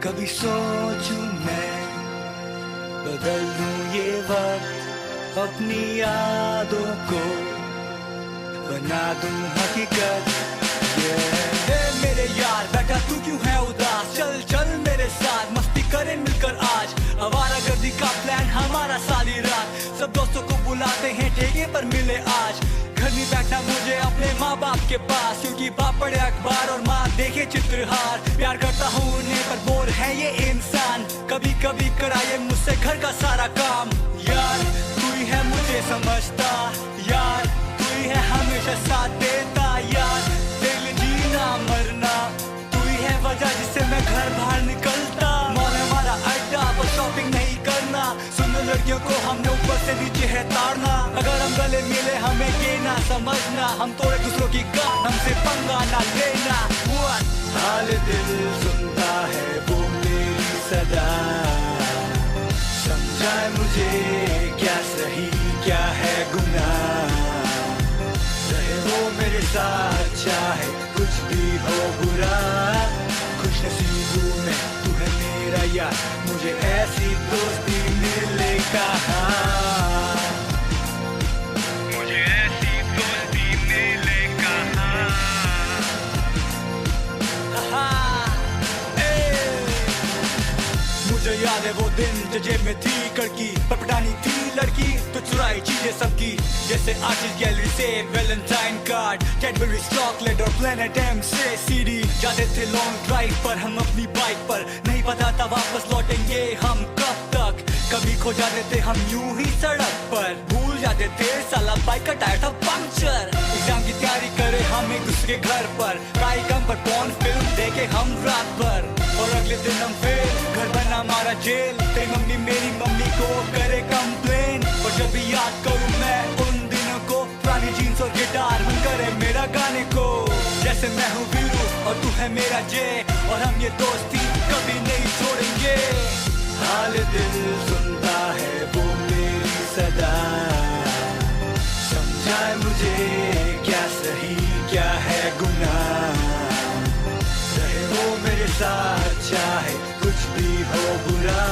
कभी सोचूं मैं बदल दूं ये वक्त, अपनी यादों को बना दूं हकीकत। मेरे यार बेटा तू क्यों है उदास, चल चल मेरे साथ मस्ती करें मिलकर आज। आवारागर्दी का प्लान हमारा सारी रात, सब दोस्तों को बुलाते हैं ठेके पर मिले आज। घर में बैठना मुझे अपने माँ बाप के पास, क्योंकि बाप पढ़े अखबार और माँ देखे चित्रहार। प्यार करता हूँ उन्हें पर बोर है ये इंसान, कभी कभी कराए मुझसे घर का सारा काम। यार तू ही है मुझे समझता, यार तू ही है हमेशा साथ देता। यार तेरे जीना मरना तू ही है वजह जिससे मैं घर बाहर निकलता। मॉल हमारा अड्डा पर शॉपिंग नहीं करना, सुंदर लड़कियों को हमने ऊपर से नीचे है ताड़ना। अगर हम गले मिले हमें ये ना समझना, हम तोड़े दूसरों की गान हमसे पंगा ना लेना। हाल दिल सुनता है वो मेरी सदा, समझाए मुझे क्या सही क्या है गुनाह। रहे वो मेरे साथ चाहे कुछ भी हो बुरा, खुश नसीब हूँ मैं तू है मेरा यार, मुझे ऐसी दोस्ती मिले कहाँ। मुझे ऐसी दोस्ती मिले कहाँ। मुझे याद है वो दिन जो जेब में थी कड़की, पर पटानी थी लड़की तो चुराई चीजें सबकी, जैसे आर्टिस्ट गैलरी से वैलेंटाइन कार्ड, कैडबरी चॉकलेट और प्लेनेट एम से सीडी। जाते थे लॉन्ग ड्राइव पर हम अपनी बाइक पर, नहीं पता था वापस लौटेंगे हम कब तक। कभी खो जाते थे हम यूं ही सड़क पर, भूल जाते थे साला बाइक का टायर था पंक्चर। एग्जाम की तैयारी करे हम एक दूसरे के घर पर, कार्यक्रम पर पॉर्न फिल्म देखे हम रात भर, और अगले दिन हम फिर घर बना हमारा जेल। तेरी मम्मी मेरी मम्मी को करे कंप्लेन, और जब भी याद करूं मैं उन दिनों को, पुरानी जीन्स और गिटार मन करे मेरा गाने को। जैसे मैं हूँ वीरू और तू है मेरा जे, और हम ये दोस्ती कभी नहीं छोड़ेंगे। हाल दिल सुनता है वो मेरी सदा, समझाए मुझे क्या सही क्या है गुनाह। रहे वो मेरे साथ चाहे कुछ भी हो बुरा,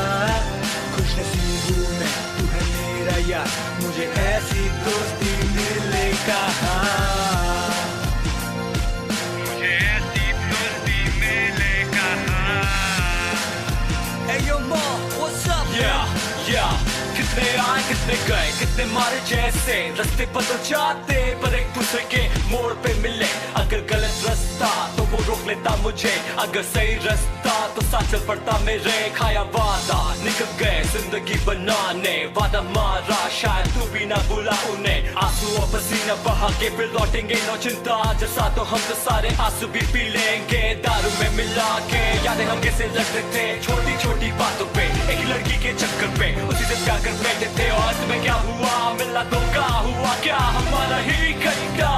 खुश नसीब हूँ मैं तू है मेरा यार, मुझे ऐसी दोस्ती मिले कहाँ। मुझे ऐसी दोस्ती मिले कहाँ। Hey yo Mo, what's up? Yeah, कितने आए कितने गए कितने मारे जैसे, रास्ते बदल जाते पर एक दूसरे के मोड़ पे मिले। अगर गलत रास्ता तो वो रोक लेता मुझे, अगर सही रास्ता तो साथ चल पड़ता मेरे। खाया वादा निकल गए जिंदगी बनाने, वादा मारा शायद तू भी ना भूला उन्हें। आंसू और पसीना बहा के फिर लौटेंगे नो चिंता जैसा, तो हम तो सारे आंसू भी पी लेंगे दारू में मिला के। यादें हम कैसे लड़ते थे छोटी छोटी बातों पे, एक लड़की के चक्कर पे उसी से प्यार कर बैठे थे। और तुम्हें क्या हुआ मिला धोखा हुआ क्या हमारा ही करेगा।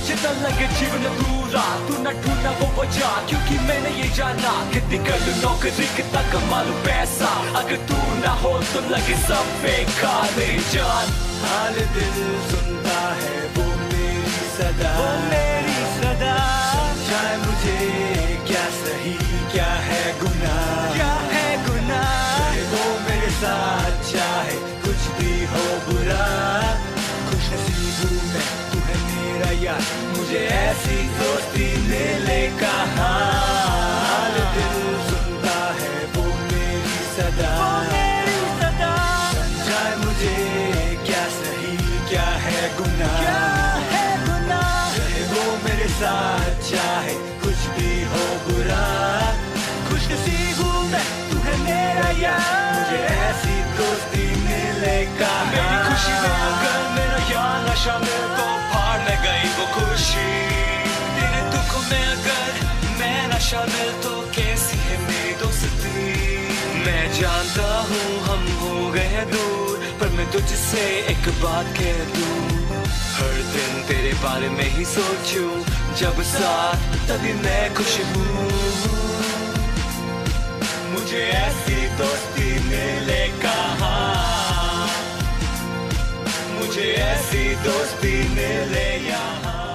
जितना लगे जीवन अधूरा तू न ढूंढना वो वजह, क्योंकि मैंने ये जाना कितनी कर लूं नौकरी कितना कमा लूं पैसा, अगर तू ना हो तो लगे सब बेकार मेरी जान। हाल दिल सुनता है वो मेरी सदा, वो मेरी सदा, समझाए मुझे क्या सही क्या है गुनाह। क्या है गुनाह। वो मेरे साथ चाहे कुछ भी हो बुरा, खुश नसीब हूँ मैं तू है मेरा यार, मुझे ऐसी दोस्ती मिले कहाँ। हाल दिल सुनता है वो मेरी सदा, वो मेरी सदा, समझाए मुझे क्या सही क्या है गुनाह। क्या है गुनाह। रहे वो मेरे साथ चाहे कुछ भी हो बुरा, खुश नसीब हूँ मैं तू है मेरा यार, मुझे ऐसी दोस्ती मिले कहाँ। मेरी खुशी में अगर मेरा यार न शामिल तो फाड़ ले गई वो खुशी, तेरे दुखों में अगर मैं न शामिल तो कैसी है मेरी दोस्ती। मैं जानता हूँ हम हो गए दूर, पर मैं तुझसे एक बात कह दूँ, हर दिन तेरे बारे में ही सोचूं, जब साथ तभी मैं खुश हूँ। मुझे ऐसी दोस्ती मिले कहाँ, मुझे ऐसी दोस्ती मिले यहाँ।